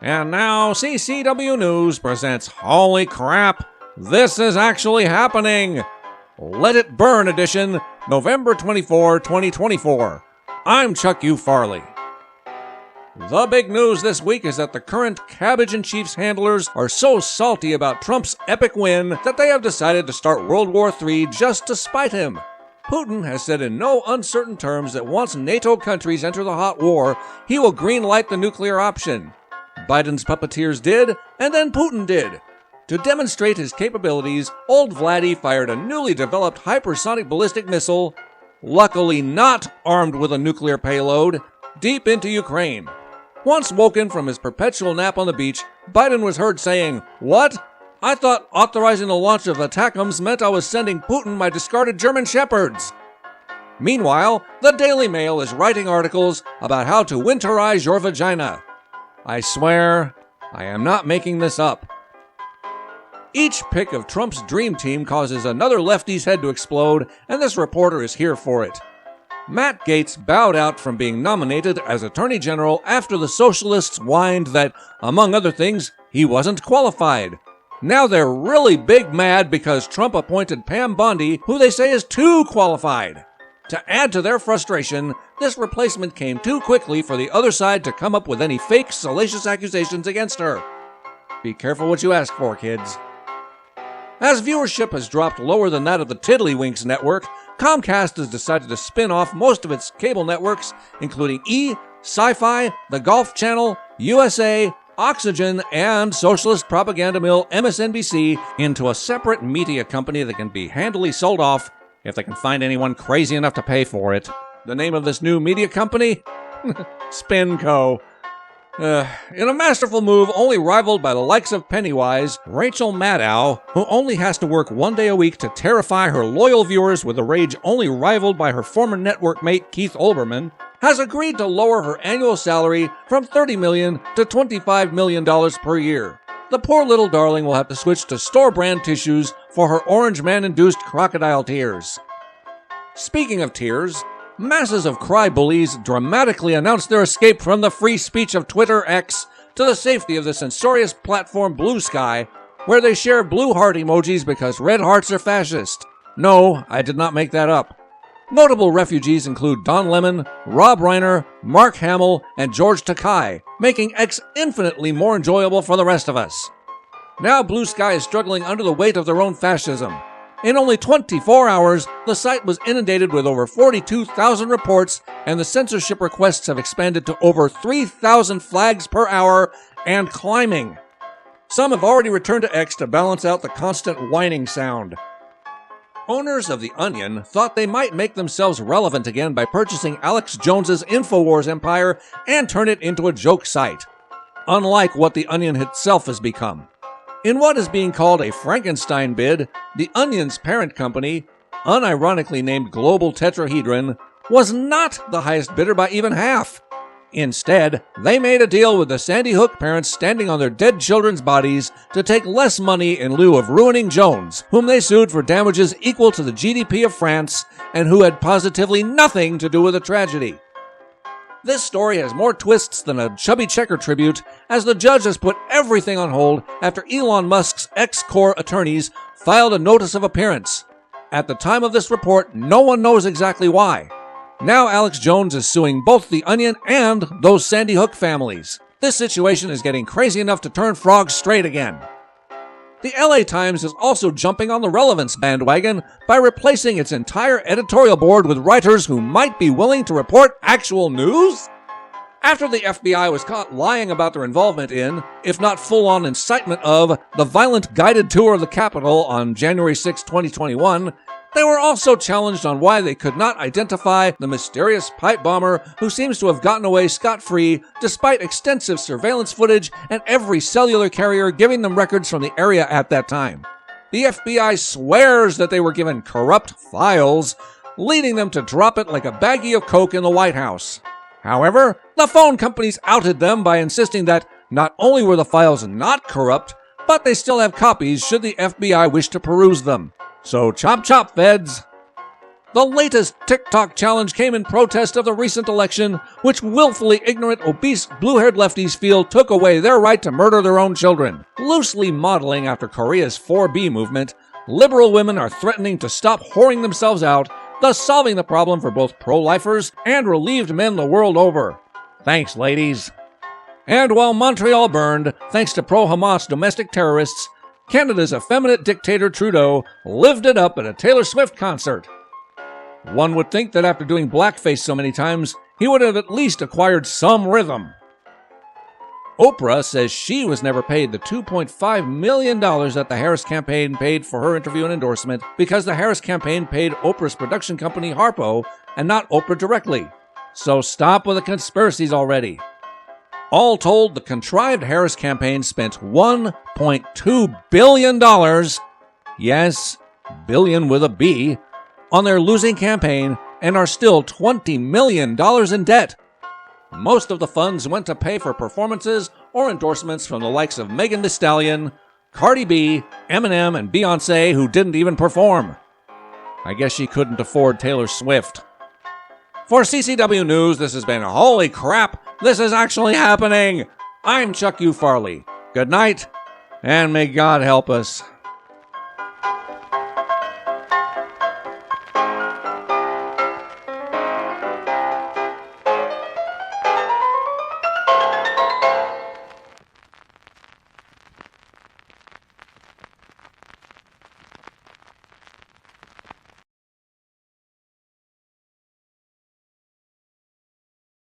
And now CCW News presents Holy Crap, This Is Actually Happening! Let It Burn edition, November 24, 2024. I'm Chuck U. Farley. The big news this week is that the current Cabbage and Chiefs handlers are so salty about Trump's epic win that they have decided to start World War III just to spite him. Putin has said in no uncertain terms that once NATO countries enter the hot war, he will greenlight the nuclear option. Biden's puppeteers did, and then Putin did. To demonstrate his capabilities, old Vladdy fired a newly developed hypersonic ballistic missile, luckily not armed with a nuclear payload, deep into Ukraine. Once woken from his perpetual nap on the beach, Biden was heard saying, "What? I thought authorizing the launch of ATACMS meant I was sending Putin my discarded German shepherds." Meanwhile, the Daily Mail is writing articles about how to winterize your vagina. I swear, I am not making this up. Each pick of Trump's dream team causes another lefty's head to explode, and this reporter is here for it. Matt Gaetz bowed out from being nominated as Attorney General after the socialists whined that, among other things, he wasn't qualified. Now they're really big mad because Trump appointed Pam Bondi, who they say is too qualified. To add to their frustration, this replacement came too quickly for the other side to come up with any fake, salacious accusations against her. Be careful what you ask for, kids. As viewership has dropped lower than that of the Tiddlywinks network, Comcast has decided to spin off most of its cable networks, including E!, Sci-Fi, the Golf Channel, USA, Oxygen, and socialist propaganda mill MSNBC into a separate media company that can be handily sold off if they can find anyone crazy enough to pay for it. The name of this new media company? Spinco. In a masterful move only rivaled by the likes of Pennywise, Rachel Maddow, who only has to work one day a week to terrify her loyal viewers with a rage only rivaled by her former network mate Keith Olbermann, has agreed to lower her annual salary from $30 million to $25 million per year. The poor little darling will have to switch to store-brand tissues for her Orange Man-induced crocodile tears. Speaking of tears, masses of cry bullies dramatically announced their escape from the free speech of Twitter X to the safety of the censorious platform Blue Sky, where they share blue heart emojis because red hearts are fascist. No, I did not make that up. Notable refugees include Don Lemon, Rob Reiner, Mark Hamill, and George Takei, making X infinitely more enjoyable for the rest of us. Now Blue Sky is struggling under the weight of their own fascism. In only 24 hours, the site was inundated with over 42,000 reports, and the censorship requests have expanded to over 3,000 flags per hour and climbing. Some have already returned to X to balance out the constant whining sound. Owners of The Onion thought they might make themselves relevant again by purchasing Alex Jones's InfoWars empire and turn it into a joke site, unlike what The Onion itself has become. In what is being called a Frankenstein bid, The Onion's parent company, unironically named Global Tetrahedron, was not the highest bidder by even half. Instead, they made a deal with the Sandy Hook parents standing on their dead children's bodies to take less money in lieu of ruining Jones, whom they sued for damages equal to the GDP of France and who had positively nothing to do with the tragedy. This story has more twists than a Chubby Checker tribute, as the judge has put everything on hold after Elon Musk's ex-Corps attorneys filed a notice of appearance. At the time of this report, no one knows exactly why. Now Alex Jones is suing both The Onion and those Sandy Hook families. This situation is getting crazy enough to turn frogs straight again. The LA Times is also jumping on the relevance bandwagon by replacing its entire editorial board with writers who might be willing to report actual news? After the FBI was caught lying about their involvement in, if not full-on incitement of, the violent guided tour of the Capitol on January 6, 2021, they were also challenged on why they could not identify the mysterious pipe bomber who seems to have gotten away scot-free despite extensive surveillance footage and every cellular carrier giving them records from the area at that time. The FBI swears that they were given corrupt files, leading them to drop it like a baggie of coke in the White House. However, the phone companies outed them by insisting that not only were the files not corrupt, but they still have copies should the FBI wish to peruse them. So chop chop, feds. The latest TikTok challenge came in protest of the recent election, which willfully ignorant, obese, blue-haired lefties feel took away their right to murder their own children. Loosely modeling after Korea's 4B movement, liberal women are threatening to stop whoring themselves out, thus solving the problem for both pro-lifers and relieved men the world over. Thanks, ladies. And while Montreal burned, thanks to pro-Hamas domestic terrorists, Canada's effeminate dictator Trudeau lived it up at a Taylor Swift concert. One would think that after doing blackface so many times, he would have at least acquired some rhythm. Oprah says she was never paid the $2.5 million that the Harris campaign paid for her interview and endorsement because the Harris campaign paid Oprah's production company Harpo and not Oprah directly. So stop with the conspiracies already. All told, the contrived Harris campaign spent $1.2 billion, yes, billion with a B, on their losing campaign and are still $20 million in debt. Most of the funds went to pay for performances or endorsements from the likes of Megan Thee Stallion, Cardi B, Eminem, and Beyoncé, who didn't even perform. I guess she couldn't afford Taylor Swift. For CCW News, this has been Holy Crap, This Is Actually Happening. I'm Chuck U. Farley. Good night, and may God help us.